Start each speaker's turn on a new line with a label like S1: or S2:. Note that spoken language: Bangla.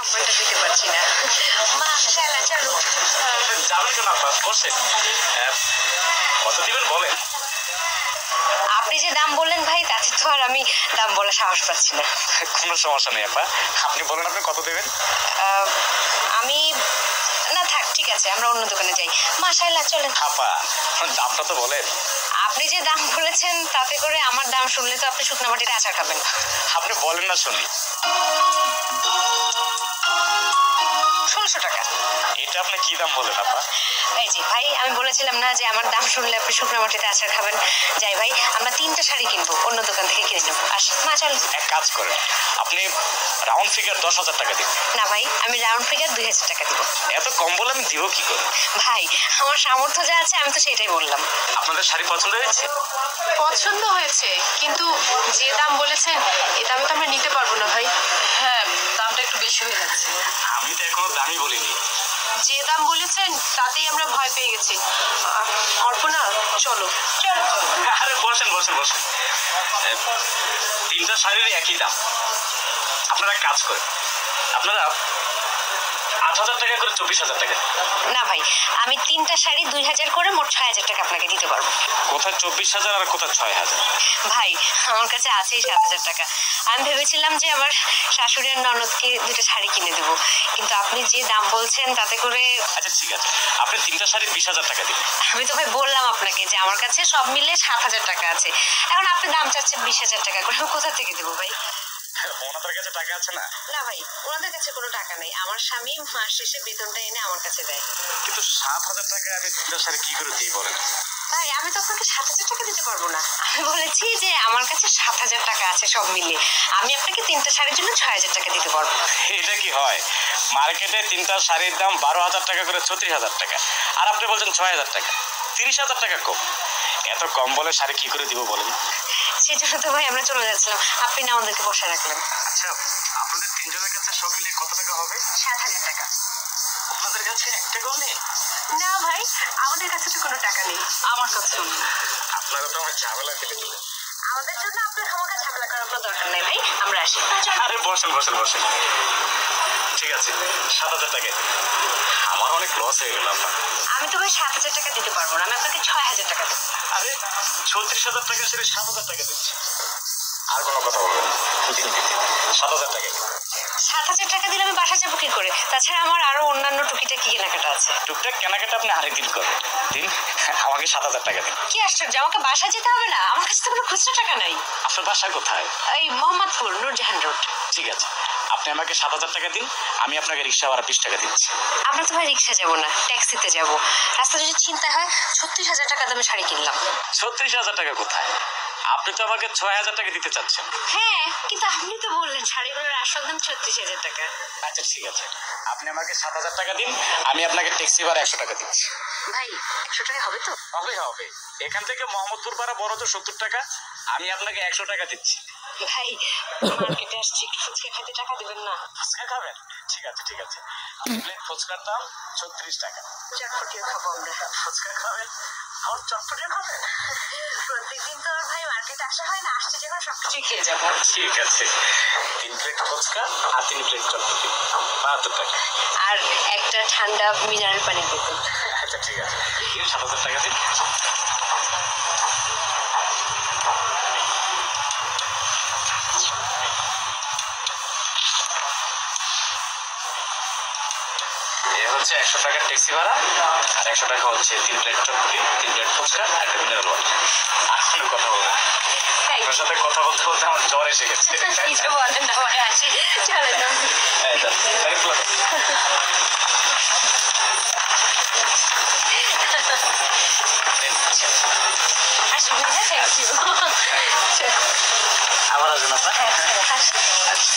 S1: সম্মানটা দিতে পারছি না। মাশাআল্লাহ, চলো।
S2: যাবেন কেন আপা, বসেন। কত দিবেন বলেন?
S1: আপনি যে দাম বললেন ভাই, তাতে তো আর আমি দাম বলা সাহস পাচ্ছি না।
S2: কোনো সমস্যা নেই আপা, আপনি বলেন আপনি কত দেবেন।
S1: আমি না, থাক, ঠিক আছে, আমরা অন্য দোকানে যাই। মাশাআল্লাহ, চলেন।
S2: আপা দামটা তো বলেন।
S1: আপনি যে দাম বলেছেন তাতে করে আমার দাম শুনলে তো আপনি শুকনো মাটিতে আচার খাবেন।
S2: আপনি বলেন না শুনি।
S1: 1600 টাকা।
S2: এটা আপনি কি দাম বলেন আপা?
S1: এই যে ভাই, আমি বলেছিলাম না যে আমার দাম শুনলে আপনি শুকনো মাটিতে আচার খাবেন। যাই ভাই, আমরা 3টা শাড়ি কিনবো, অন্য দোকান থেকে কিনে নেবো। আসি, মা চল।
S2: এক কাজ করেন, আপনি রাউন্ড ফিগার 10,000 টাকা দিন।
S1: না ভাই, আমি রাউন্ড ফিগার 2000 টাকা দিব।
S2: এত কম বলে আমি দিব কি করে?
S1: ভাই, আমার সামর্থ্য যা আছে আমি তো সেটাই বললাম।
S2: আপনাদের শাড়ি পছন্দ হয়েছে?
S3: পছন্দ হয়েছে, কিন্তু যে দাম বলেছেন এ দামে তো আমরা নিতে পারবো না ভাই।
S1: হ্যাঁ, দামটা একটু বেশি হয়ে যাচ্ছে।
S2: আমি তো এখনো দামই বলিনি।
S3: যে দাম বলেছেন তাতেই আমরা ভয় পেয়ে গেছি। অর্পণা, চলো।
S2: আরে বসেন বসেন বসেন, 3টা শাড়ির একই দাম। আপনারা এক কাজ করেন, আপনারা 8,000 টাকা করে 24,000 টাকা।
S1: না ভাই, আমি 3টা শাড়ি 2000 করে মোট 6000 টাকা আপনাকে দিতে পারবো।
S2: কোথায় 24,000 আর কোথায় 6,000?
S1: ভাই, আমার কাছে আছেই 7000 টাকা। আমি ভেবেছিলাম যে আমার শাশুড়ি আর ননদকে 2টা শাড়ি কিনে দেবো, কিন্তু আপনি যে দাম বলছেন তাতে করে।
S2: আচ্ছা ঠিক আছে, আপনি 3টা শাড়ি 20,000 টাকা দিন।
S1: আমি তো ভাই বললাম আপনাকে যে আমার কাছে সব মিলে 7000 টাকা আছে। এখন আপনি দাম চাচ্ছেন 20,000 টাকা করে, আমি কোথা থেকে দেবো ভাই?
S2: ওনাদের কাছে টাকা আছে না?
S1: না ভাই, ওনাদের কাছে কোনো টাকা নেই। আমার স্বামী মাস শেষে বেতনটা এনে আমার কাছে দেয়।
S2: কিন্তু 7,000 টাকা আমি 3টা শাড়ি কি করে দিই বলেন?
S1: ভাই, আমি তো আপনাকে 7000 টাকা দিতে পারবো না। আমি বলেছি যে আমার কাছে 7000 টাকা আছে সব মিলিয়ে। আমি আপনাকে 3টা শাড়ির জন্য 6000 টাকা দিতে পারবো।
S2: এটা কি হয়? মার্কেটে 3টা শাড়ির দাম 12,000 টাকা করে, 34,000 টাকা, আর আপনি বলছেন 6,000 টাকা, 30,000 টাকা কম। এত কম বলে শাড়ি কি করে দিব বলেন?
S1: সেই জন্য তো ভাই আমরা চলে যাচ্ছিলাম, আপনি না আমাদেরকে বসায় রাখলেন।
S2: আচ্ছা, আপনাদের 3জনের কাছে সব মিলিয়ে কত টাকা হবে?
S1: 7000 টাকা।
S2: আপনাদের কাছে 1 টাকাও নেই?
S3: না ভাই, আমাদের কাছে তো কোনো টাকা নেই।
S1: আমার কাছেও না।
S2: আপনারা তো আমার ঝামেলা ফেলে দিলেন।
S1: আমাদের জন্য আপনার খামাখা ঝামেলা করার কোনো দরকার নেই ভাই, আমরা আসি।
S2: আরে বসেন বসেন বসেন, ঠিক আছে 7,000 টাকা। আমার অনেক লস হয়ে গেল আপা।
S1: আমি তো ভাই 7000 টাকা দিতে পারবো না, আমি আপনাকে 6000 টাকা দেবো।
S2: আরে 36,000 টাকা ছেড়ে 7,000 টাকা দিচ্ছি। আর কোনো কথা বলবেন? 7,000 টাকা।
S1: 7000 টাকা দিলে আমি বাসা যাবো কি করে? তাছাড়া আমার আরো অন্যান্য টুকিটাকি কেনাকাটা আছে।
S2: টুকটাক কেনাকাটা আপনি আরেকদিন করবেন। দিন, আমাকে 7,000 টাকা দিন।
S1: কি আশ্চর্য, আমাকে বাসা যেতে হবে না? আমার কাছে তো কোনো খুচরা টাকা নাই।
S2: আপনার বাসা কোথায়?
S1: এই মোহাম্মদপুর, নূরজাহান রোড।
S2: ঠিক আছে, আপনি আমাকে 7,000 টাকা দিন, আমি আপনাকে রিক্সা ভাড়া 20 টাকা দিচ্ছি।
S1: আমরা তো ভাই রিক্সা যাবো না, ট্যাক্সিতে যাবো। রাস্তা যদি চিন্তা হয়, 36,000 টাকা দামে শাড়ি কিনলাম।
S2: 36,000 টাকা কোথায়? আপনি তো আমাকে 6,000 টাকা দিতে চাচ্ছেন।
S1: হ্যাঁ, কিন্তু আপনি তো বললেন শাড়িগুলোর আসল দাম 36,000 টাকা।
S2: আচ্ছা ঠিক আছে, আপনি আমাকে 7,000 টাকা দিন, আমি আপনাকে ট্যাক্সি ভাড়া 100 টাকা দিচ্ছি।
S1: ভাই, 100 টাকা হবে তো?
S2: হবে হবে, এখান থেকে মোহাম্মদপুর ভাড়া বড় তো 70 টাকা, আমি আপনাকে 100 টাকা দিচ্ছি।
S1: ভাই, মার্কেটে আসছি, একটু ফুচকা খেতে টাকা দিবেন না?
S2: ফুচকা খাবেন? ঠিক আছে ঠিক আছে, প্লেট ফুচকার দাম 36 টাকা।
S1: চটপটিও খাবো আমরা।
S2: ফুচকা খাবেন আর চটপটিও খাবেন?
S1: প্রত্যেকদিন তো আর ভাই মার্কেটে আসা হয় না, আসছে যখন সবকিছুই খেয়ে যাবো।
S2: ঠিক আছে, 3 প্লেট ফুচকা আর 3 প্লেট চটপটি, 72 টাকা।
S1: আর একটা ঠান্ডা মিনারেল পানি দেবেন।
S2: আচ্ছা ঠিক আছে, 7,000 টাকা দিন। এ হচ্ছে 100 টাকার ট্যাক্সি ভাড়া, আর 100 টাকা হচ্ছে 3 প্লেট চটপটি, 3 প্লেট ফুচকা আর একটা মিনারেল ওয়াটার। আর কোনো কথা বলবো না, আপনার সাথে কথা বলতে বলতে আমার জ্বর এসে গেছে।
S1: কিছু বলেন না ভাই, আসি, চলেন না।
S2: এই দেন, thanks a lot.
S1: আসি ভাইয়া, থ্যাংক ইউ।
S2: আবার আসবেন আপনার?
S1: হ্যাঁ, আসি।